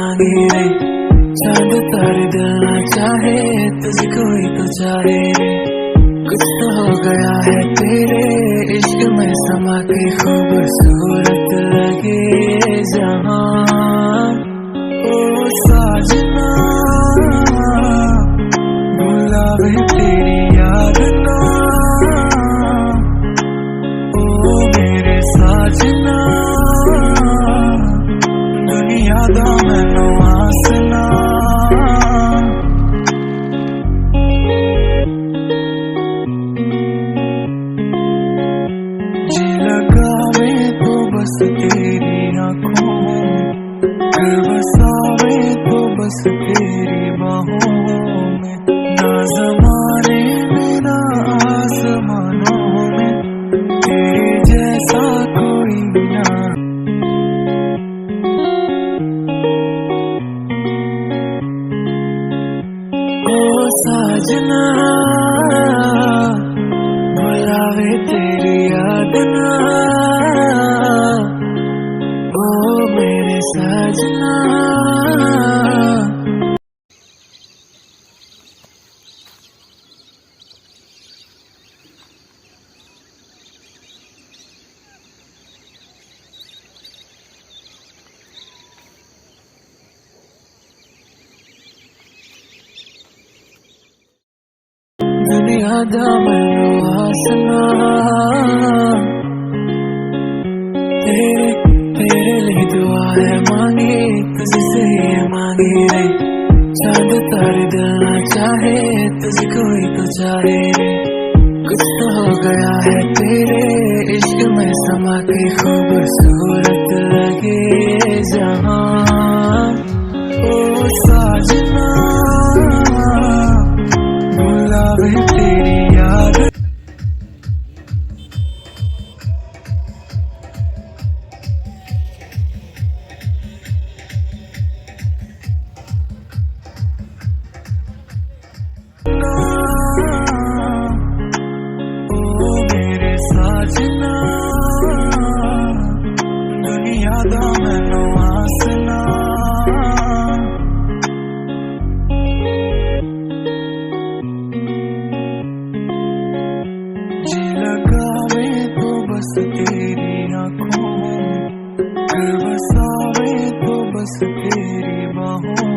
मांगे रे, चांद तारे दिल ना चाहे, तुझको ही तो चाहे रे। कुछ तो हो गया है तेरे इश्क में समा के, खूबसूरत लगे जहां। ओ साजना बुलावे तेरी याद ना, ओ मेरे साजना दुनिया दा मैनू आसना। जी लगावे तो बस तेरी आँखों में, दिल बसावे तो बस तेरी बाहों में। ना ज़माने में ना आसमानों में, तेरे जैसा कोई ना। ओ साजना बुलावे तेरी याद ना, ओ मेरे साजना। दुनिया दा मैनू आसना, तेरे तेरे लिए दुआ है मांगी, तुझसे ही मांगी रे। चांद तारे दिल ना चाहे, तुझको ही तो चाहे रे। कुछ तो हो गया है तेरे इश्क में समा के, खूबसूरत लगे जहां। ओ साजना बुलावे तेरी याद। ओ मेरे साजना दुनिया दा मैनू आसना। जी लगावे तो बस तेरी आँखों में, दिल बसावे तो बस तेरी बाहों